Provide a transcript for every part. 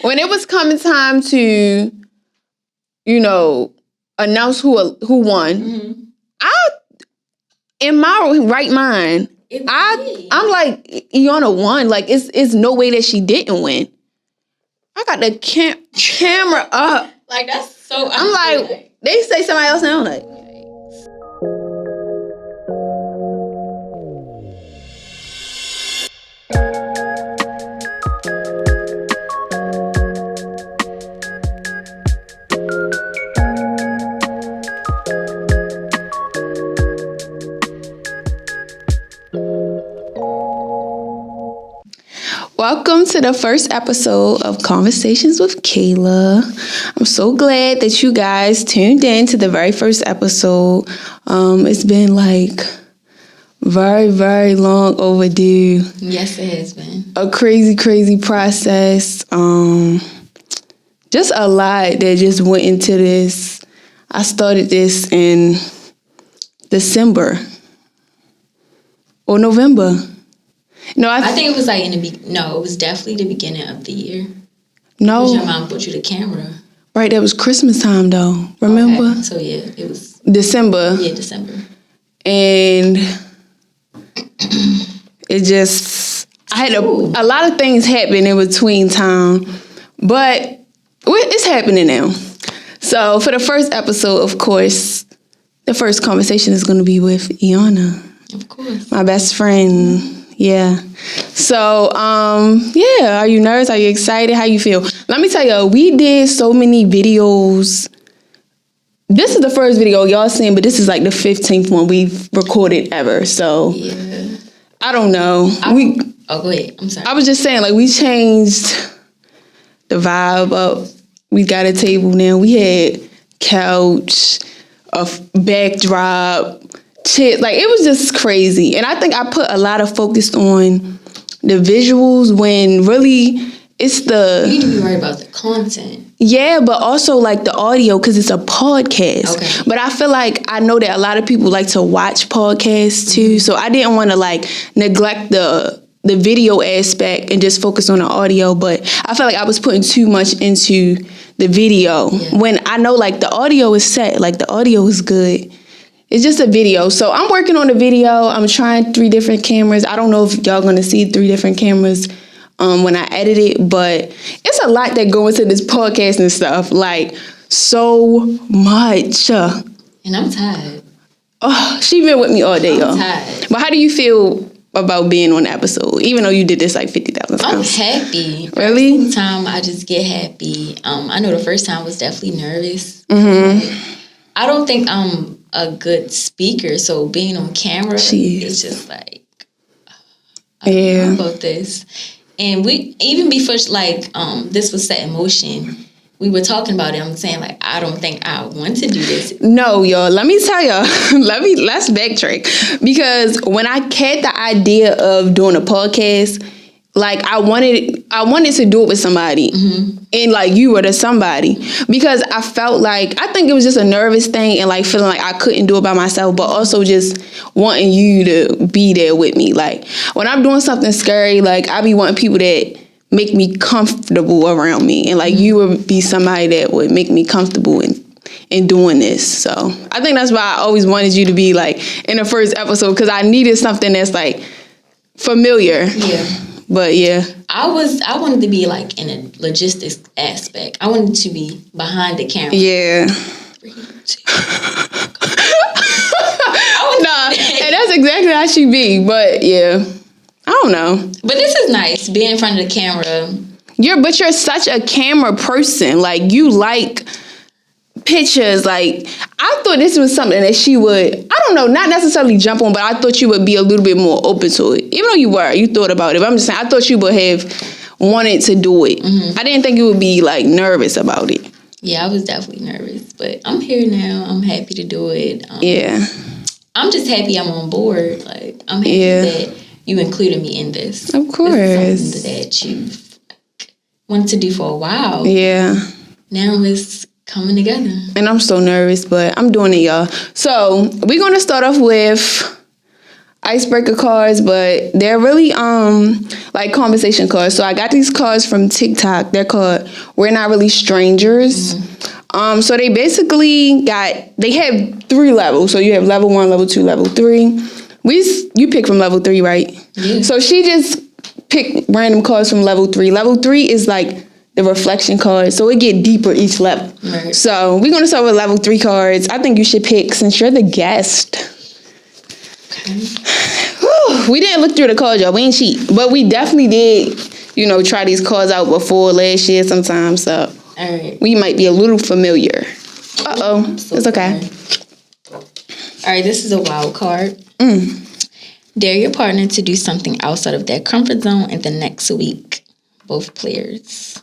when it was coming time to, announce who won, I, in my right mind, I'm like, Eyanna won. Like, it's no way that she didn't win. I got the camera up. Like, that's so... I'm like, they say somebody else, and I'm like... Welcome to the first episode of Conversations with Cayla. I'm so glad that you guys tuned in to the very first episode. It's been like very, very long overdue. Yes, it has been. A crazy, crazy process. Just a lot that just went into this. I started this in December or November. No, I think it was like it was definitely the beginning of the year. No. Because your mom bought you the camera. Right, that was Christmas time though. Remember? Okay. So yeah, it was December. Yeah, December. And it just I had a lot of things happen in between time. But it's happening now. So for the first episode, of course, the first conversation is gonna be with Eyanna. Of course. My best friend. Yeah. So, are you nervous? Are you excited? How you feel? Let me tell you, we did so many videos. This is the first video y'all seen, but this is like the 15th one we've recorded ever. So, yeah. I don't know. Go ahead. I'm sorry. I was just saying, like, we changed the vibe up. We got a table now. We had couch, a backdrop, shit, like it was just crazy. And I think I put a lot of focus on the visuals when really it's you need to be worried about the content. Yeah, but also like the audio because it's a podcast. Okay. But I feel like I know that a lot of people like to watch podcasts too. So I didn't want to like neglect the video aspect and just focus on the audio. But I felt like I was putting too much into the video when I know like the audio is set, like the audio is good. It's just a video. So I'm working on the video. I'm trying 3 different cameras. I don't know if y'all going to see 3 different cameras when I edit it, but it's a lot that go into this podcast and stuff. Like, so much. And I'm tired. Oh, she been with me all day, y'all. I'm tired. But how do you feel about being on the episode, even though you did this like 50,000 times? I'm happy. Really? Every time I just get happy. I know the first time I was definitely nervous. Mm-hmm. Like, I don't think I'm a good speaker, so being on camera is just like I don't know about this. And we even before this was set in motion, we were talking about it. I'm saying like I don't think I want to do this. No, y'all. Let me tell y'all. Let's backtrack because when I had the idea of doing a podcast, like I wanted to do it with somebody, and like you were the somebody because I felt like I think it was just a nervous thing and like feeling like I couldn't do it by myself, but also just wanting you to be there with me. Like when I'm doing something scary, like I be wanting people that make me comfortable around me, and like you would be somebody that would make me comfortable in doing this. So I think that's why I always wanted you to be like in the first episode because I needed something that's like familiar. Yeah. But yeah, I wanted to be like in a logistics aspect. I wanted to be behind the camera. Yeah. And that's exactly how she be. But yeah, I don't know. But this is nice being in front of the camera. You're such a camera person. Like you like pictures. Like I thought this was something that she would, I don't know, not necessarily jump on, but I thought you would be a little bit more open to it. Even though you thought about it. But I'm just saying, I thought you would have wanted to do it. I didn't think you would be like nervous about it. Yeah, I was definitely nervous, but I'm here now. I'm happy to do it. I'm just happy I'm on board. Like I'm happy that you included me in this. Of course. This is something that you've wanted to do for a while. Yeah. Now it's coming together. And I'm so nervous, but I'm doing it, y'all. So we're going to start off with icebreaker cards, but they're really like conversation cards. So I got these cards from TikTok. They're called "We're Not Really Strangers." So they basically they have 3 levels. So you have level 1, level 2, level 3. You pick from level 3, right? Yeah. So she just picked random cards from level 3. Level 3 is like the reflection cards, so it get deeper each level. Right. So we're gonna start with level 3 cards. I think you should pick since you're the guest. Okay. We didn't look through the cards, y'all. We ain't cheat, but we definitely did, try these cards out before last year sometime. So we might be a little familiar. It's okay. All right, this is a wild card. Dare your partner to do something outside of their comfort zone in the next week. Both players.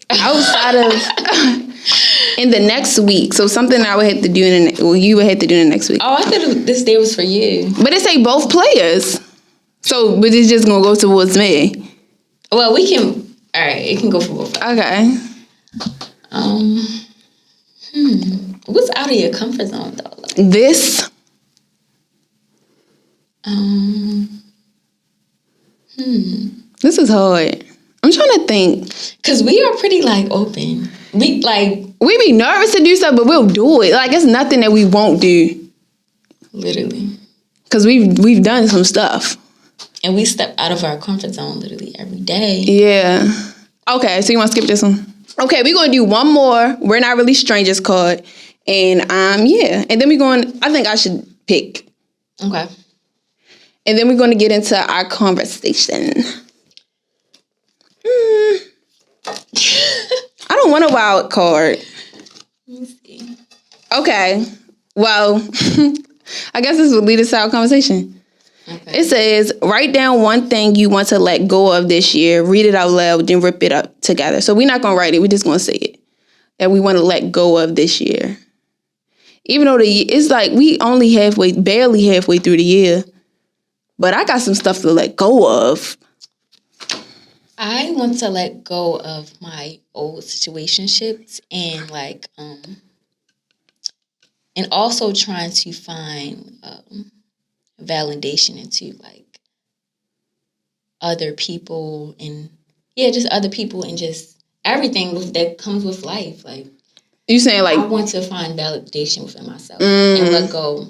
Outside of in the next week. So something I would have to do you would have to do in the next week. Oh, I thought this day was for you. But it say both players. So, but it's just gonna go towards me. Well, we can. All right, it can go for both. Okay. What's out of your comfort zone though? Like, this. This is hard. I'm trying to think. Cause we are pretty open. We be nervous to do stuff, but we'll do it. Like it's nothing that we won't do. Literally. Cause we've done some stuff. And we step out of our comfort zone literally every day. Yeah. Okay, so you want to skip this one? Okay, we're going to do one more. We're Not Really Strangers card. And, And then I think I should pick. Okay. And then we're going to get into our conversation. I don't want a wild card. Let me see. Okay. Well, I guess this will lead us to our conversation. Okay. It says, write down one thing you want to let go of this year. Read it out loud, then rip it up together. So we're not going to write it. We're just going to say it. That we want to let go of this year. Even though it's like we only barely halfway through the year. But I got some stuff to let go of. I want to let go of my old situationships and and also trying to find validation into other people and just other people and just everything that comes with life. You saying I want to find validation within myself and let go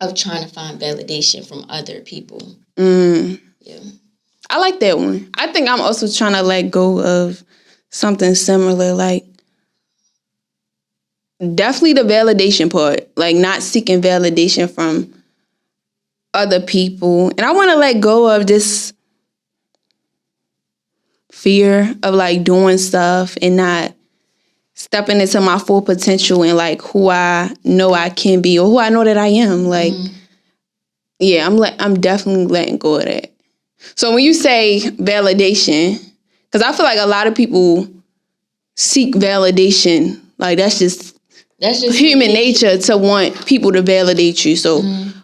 of trying to find validation from other people. Yeah. I like that one. I think I'm also trying to let go of something similar, definitely the validation part, not seeking validation from other people. And I want to let go of this fear of doing stuff and not stepping into my full potential and who I know I can be or who I know that I am. Yeah, I'm definitely letting go of that. So when you say validation, because I feel like a lot of people seek validation, that's just human nature to want people to validate you. So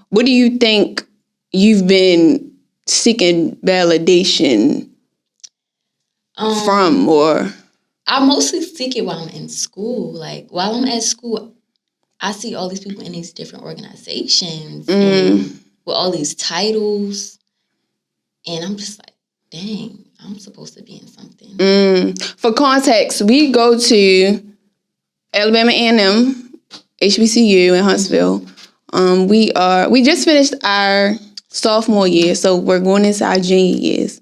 what do you think you've been seeking validation from, or? I mostly seek it while I'm in school. While I'm at school, I see all these people in these different organizations and with all these titles. And I'm just dang, I'm supposed to be in something. For context, we go to Alabama A&M, HBCU in Huntsville. We just finished our sophomore year, so we're going into our junior years.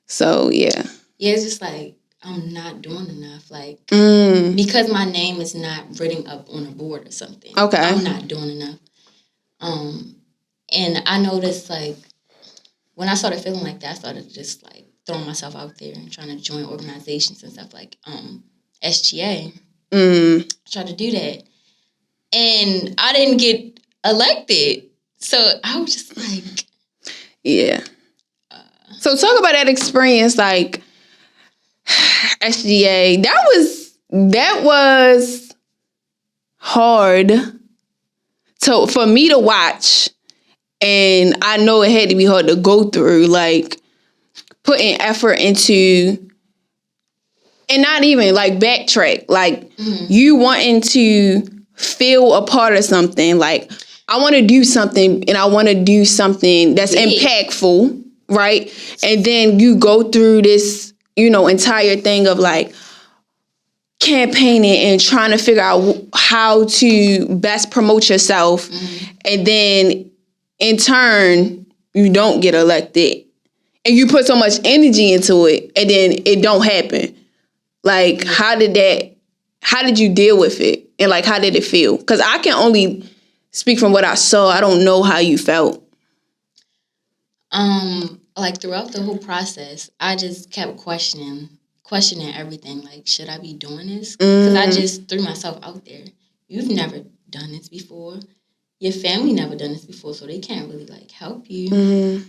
So, yeah. Yeah, it's just I'm not doing enough. Because my name is not written up on a board or something. Okay. I'm not doing enough. And I noticed, when I started feeling like that, I started just, throwing myself out there and trying to join organizations and stuff SGA. Tried to do that. And I didn't get elected. So I was just yeah. So talk about that experience, SGA. That was hard for me to watch. And I know it had to be hard to go through, putting effort into, and not even backtrack, you wanting to feel a part of something. Like, I want to do something, and I want to do something that's impactful, right? And then you go through this, entire thing of like campaigning and trying to figure out how to best promote yourself. And then in turn, you don't get elected. And you put so much energy into it, and then it don't happen. Like, how did you deal with it? And like, how did it feel? Because I can only speak from what I saw. I don't know how you felt. Like throughout the whole process, I just kept questioning everything. Like, should I be doing this? Because I just threw myself out there. You've never done this before. Your family never done this before, so they can't really like help you.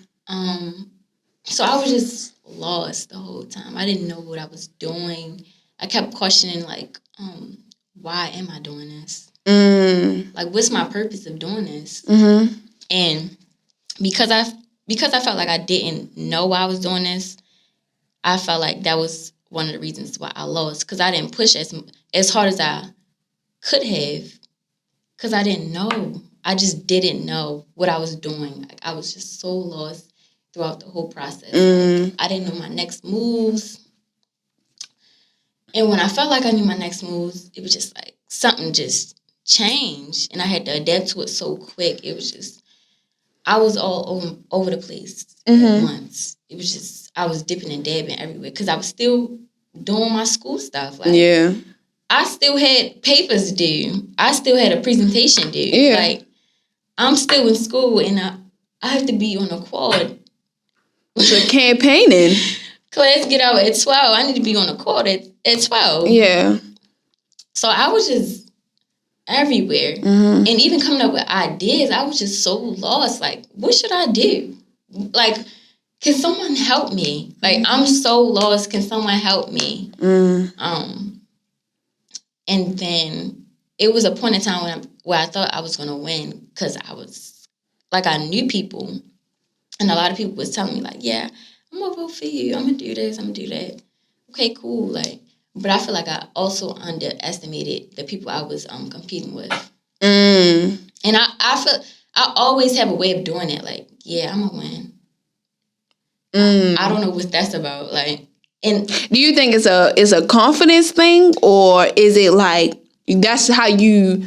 So I was just lost the whole time. I didn't know what I was doing. I kept questioning like, why am I doing this? Like, what's my purpose of doing this? And because I felt like I didn't know why I was doing this, I felt like that was one of the reasons why I lost, because I didn't push as hard as I could have, because I didn't know. I just didn't know what I was doing. Like, I was just so lost throughout the whole process. Like, I didn't know my next moves. And when I felt like I knew my next moves, it was just like something just changed, and I had to adapt to it so quick. It was just, I was all over the place at once. It was just, I was dipping and dabbing everywhere because I was still doing my school stuff. Like, I still had papers due. I still had a presentation due. Like, I'm still in school, and I have to be on a quad. So campaigning. Class get out at 12. I need to be on a quad at 12. Yeah. So I was just everywhere. And even coming up with ideas, I was just so lost. Like, what should I do? Like, can someone help me? Like, I'm so lost. Can someone help me? And then it was a point in time where I thought I was going to win, because I was, like, I knew people. And a lot of people was telling me, like, yeah, I'm going to vote for you. I'm going to do this. I'm going to do that. Okay, cool. Like, but I feel like I also underestimated the people I was competing with. And I feel I always have a way of doing it. Like, yeah, I'm going to win. I don't know what that's about. Like, and do you think it's a confidence thing, or is it like that's how you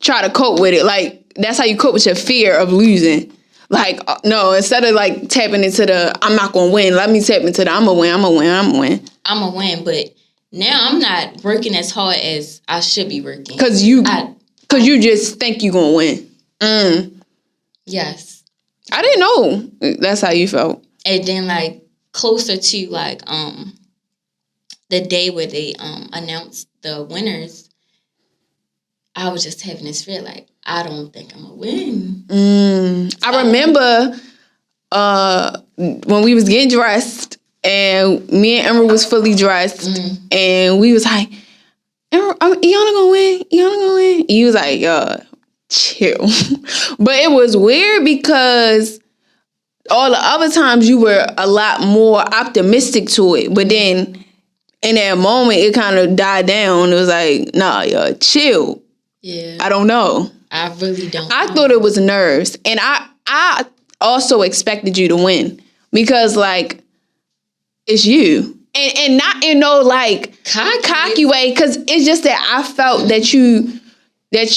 try to cope with it? Like, that's how you cope with your fear of losing? Like, no, instead of like tapping into the I'm not gonna win, let me tap into the I'm gonna win. But now I'm not working as hard as I should be working. Cause you just think you're gonna win. Yes. I didn't know that's how you felt. And then, like, closer to, like, the day where they announced the winners, I was just having this fear, like, I don't think I'm going to win. I remember when we was getting dressed, and me and Emma was fully dressed, and we was like, Eyanna gonna win? Eyanna gonna win? He was like, chill. But it was weird because all the other times you were a lot more optimistic to it. But then in that moment, it kind of died down. It was like, nah, chill. Yeah. I don't know. I really don't I know. thought it was nerves. And I also expected you to win. Because, like, it's you. And not in no, like, cocky way. Because it's just that I felt that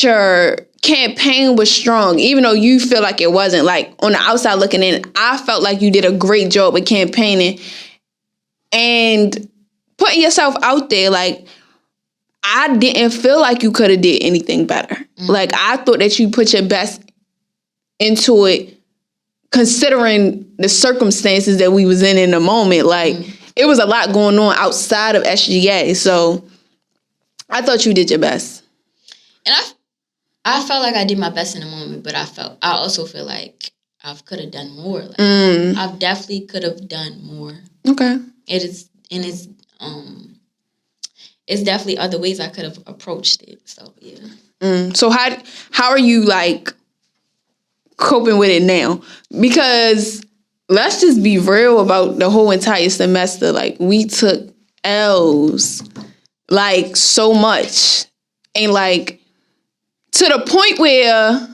your campaign was strong, even though you feel like it wasn't. Like, on the outside looking in, I felt like you did a great job with campaigning and putting yourself out there. Like, I didn't feel like you could have did anything better. Like, I thought that you put your best into it, considering the circumstances that we was in the moment. Like, it was a lot going on outside of SGA. So I thought you did your best. And I felt like I did my best in the moment, but I also feel like I could have done more. Like, I definitely could have done more. Okay. It's definitely other ways I could have approached it. So yeah. So how are you, like, coping with it now? Because let's just be real about the whole entire semester. Like, we took L's, like, so much, and like, to the point where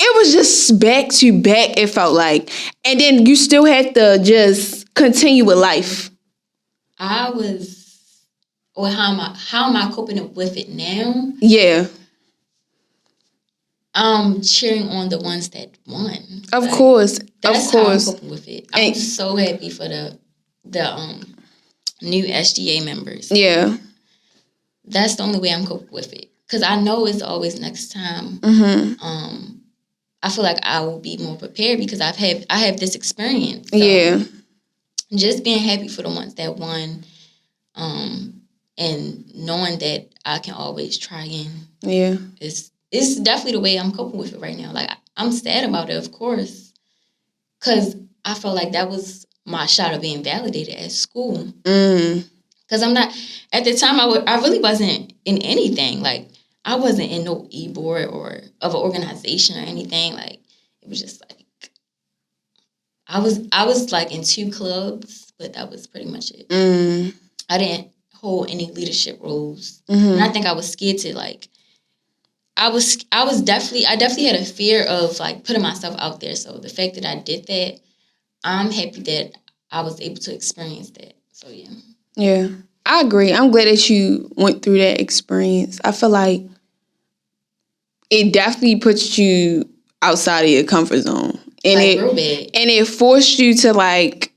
it was just back to back, it felt like. And then you still had to just continue with life. How am I coping up with it now? Yeah. I'm cheering on the ones that won. Of course. That's how I'm coping with it. I'm so happy for the new SGA members. Yeah. That's the only way I'm coping with it. Because I know it's always next time. Mm-hmm. I feel like I will be more prepared because I have this experience. So yeah. Just being happy for the ones that won, and knowing that I can always try again. Yeah. It's definitely the way I'm coping with it right now. Like, I'm sad about it, of course, because I felt like that was my shot of being validated at school. Because I'm not, at the time, I really wasn't in anything. Like, I wasn't in no e-board or of an organization or anything. Like, it was just like, I was like in 2 clubs, but that was pretty much it. I didn't hold any leadership roles. And I think I was scared to, like, I definitely had a fear of, like, putting myself out there. So the fact that I did that, I'm happy that I was able to experience that. So, yeah. Yeah, I agree. I'm glad that you went through that experience. I feel like it definitely puts you outside of your comfort zone. And like, real bad. And it forced you to, like,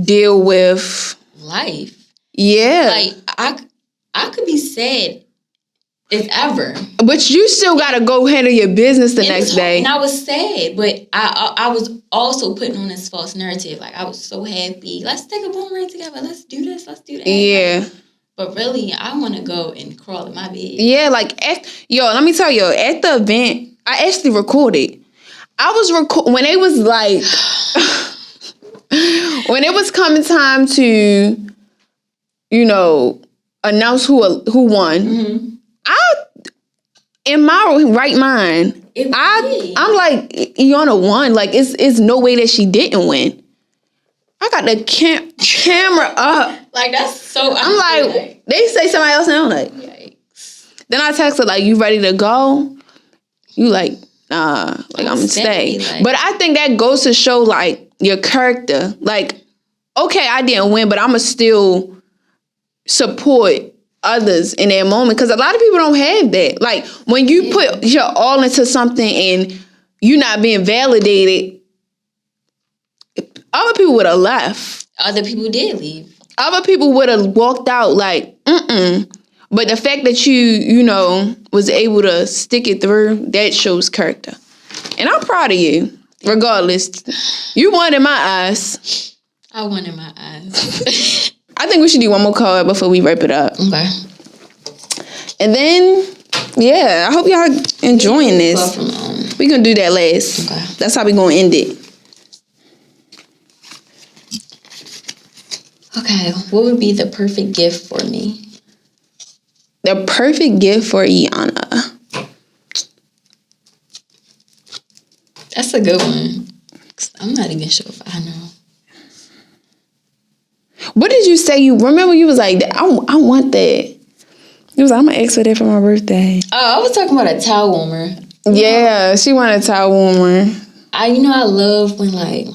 deal with life. Yeah. Like, I could be sad if ever. But you still got to go handle your business the next day. And I was sad, but I was also putting on this false narrative. Like, I was so happy. Let's take a boomerang together. Let's do this. Let's do that. Yeah. Like, but really, I want to go and crawl in my bed. Yeah, like, let me tell you, at the event, I actually recorded. I was when it was like, when it was coming time to, announce who won, in my right mind, I'm like, Eyanna won. Like, it's no way that she didn't win. I got the camera up. Like, that's so... I'm like, they say somebody else now. I'm like, yikes. Then I text her, like, you ready to go? You like, nah, like, I'm gonna stay. Like, but I think that goes to show, like, your character. Like, okay, I didn't win, but I'm gonna still support others in that moment. Because a lot of people don't have that. Like, when you put your all into something and you're not being validated, other people would have left. Other people did leave. Other people would have walked out like, But the fact that you was able to stick it through, that shows character. And I'm proud of you, regardless. You won in my eyes. I won in my eyes. I think we should do one more card before we wrap it up. Okay. And then, yeah, I hope y'all enjoying this. We gonna do that last. Okay. That's how we gonna end it. Okay, what would be the perfect gift for me? The perfect gift for Eyanna. That's a good one. I'm not even sure if I know. What did you say? You remember you was like, I want that. You was like, I'm gonna ask for that for my birthday. Oh, I was talking about a towel warmer. Yeah, she wanted a towel warmer. I love when, like,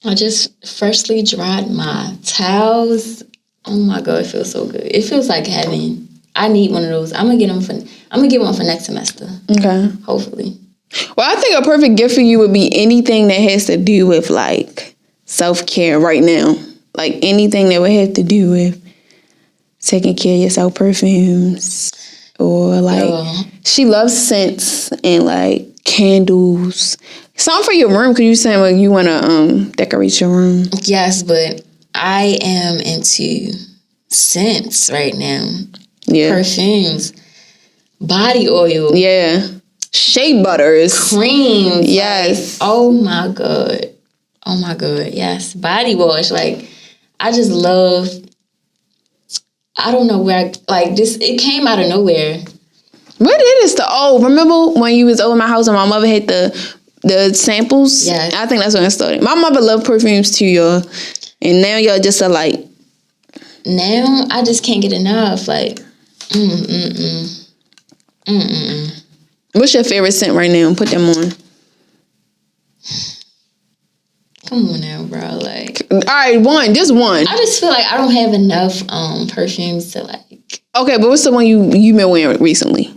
I just freshly dried my towels. Oh my God, it feels so good. It feels like heaven. I need one of those. I'm gonna get one for next semester. Okay. Hopefully. Well, I think a perfect gift for you would be anything that has to do with, like, self-care right now. Like, anything that would have to do with taking care of yourself, perfumes, or, like, she loves scents and, like, candles. Something for your room, because you saying, like, you want to decorate your room. Yes, but I am into scents right now. Yeah. Perfumes, body oil. Yeah. Shea butters. Creams. Yes. Like, oh my God. Yes. Body wash. Like, I just love, I don't know where, it came out of nowhere. Where did it start? Remember when you was over my house and my mother had the samples? Yeah. I think that's when it started. My mother loved perfumes too, y'all. And now y'all just are like... now I just can't get enough. Like, What's your favorite scent right now? Put them on. Come on now, bro. Like, all right, just one. I just feel like I don't have enough perfumes to like. Okay, but what's the one you been wearing recently?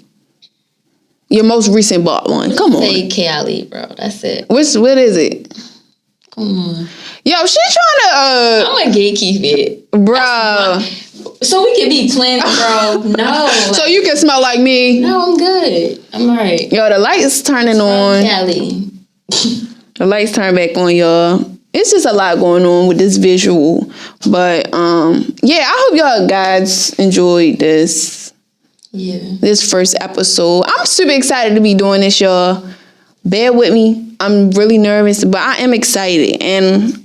Your most recent bought one. Come on. Say Cayla, bro. That's it. What is it? Come on. Yo, she trying to. I'm a gatekeep it, bro. So we can be twins, bro. No. Like, so you can smell like me. No, I'm good. I'm alright. Yo, the lights turning on. Cayla. The lights turn back on, y'all. It's just a lot going on with this visual. But yeah, I hope y'all guys enjoyed this. Yeah. This first episode. I'm super excited to be doing this, y'all. Bear with me. I'm really nervous, but I am excited. And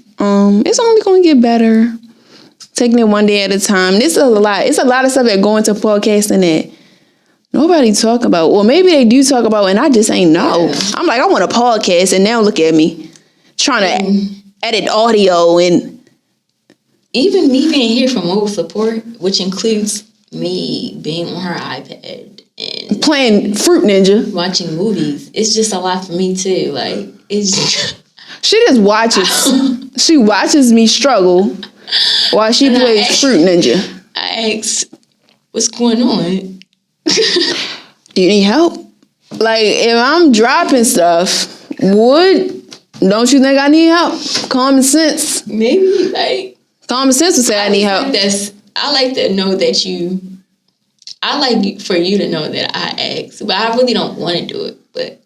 it's only gonna get better. Taking it one day at a time. This is a lot. It's a lot of stuff that go into podcasting that nobody talk about. Or maybe they do talk about and I just ain't know. Yeah. I'm like, I want a podcast, and now look at me. Trying to edit audio, and even me being here for mobile support, which includes me being on her iPad and playing Fruit Ninja, watching movies. It's just a lot for me too. Like, it's just she just watches. She watches me struggle while she plays Fruit Ninja. I asked, "What's going on? Do you need help? Like, if I'm dropping stuff, don't you think I need help? Common sense. Maybe, like, common sense would say I need help. I like to know that I like for you to know that I ask, but I really don't want to do it, but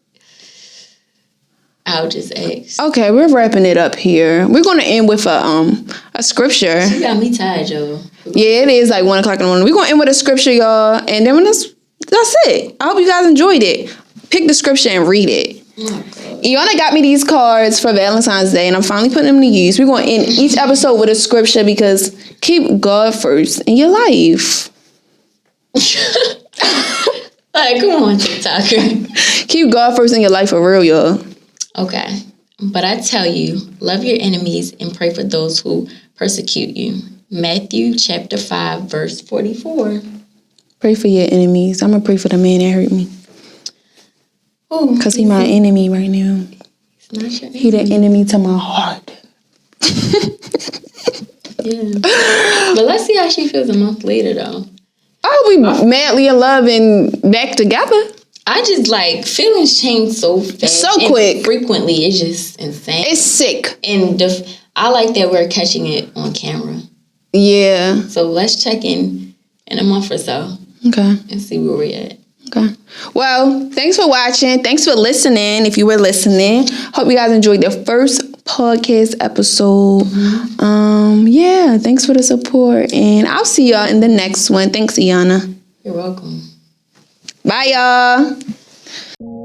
I'll just ask. Okay, we're wrapping it up here. We're going to end with a scripture. She got me tired, y'all. Yeah, it is like 1 o'clock in the morning. We're going to end with a scripture, y'all, and then that's it. I hope you guys enjoyed it. Pick the scripture and read it. Oh, Eyanna got me these cards for Valentine's Day, and I'm finally putting them to use. We're going to end each episode with a scripture because keep God first in your life. Like, come on, TikToker. Keep God first in your life for real, y'all. Okay. But I tell you, love your enemies and pray for those who persecute you. Matthew chapter 5, verse 44. Pray for your enemies. I'm going to pray for the man that hurt me. Because he my enemy right now. He the enemy to my heart. Yeah. But let's see how she feels a month later, though. I hope we madly in love and back together. I just like feelings change so fast. So quick. Frequently. It's just insane. It's sick. And I like that we're catching it on camera. Yeah. So let's check in a month or so. Okay. And see where we're at. Okay. Well, thanks for watching. Thanks for listening. If you were listening, hope you guys enjoyed the first podcast episode. Yeah, thanks for the support, and I'll see y'all in the next one. Thanks, Eyanna. You're welcome. Bye, y'all.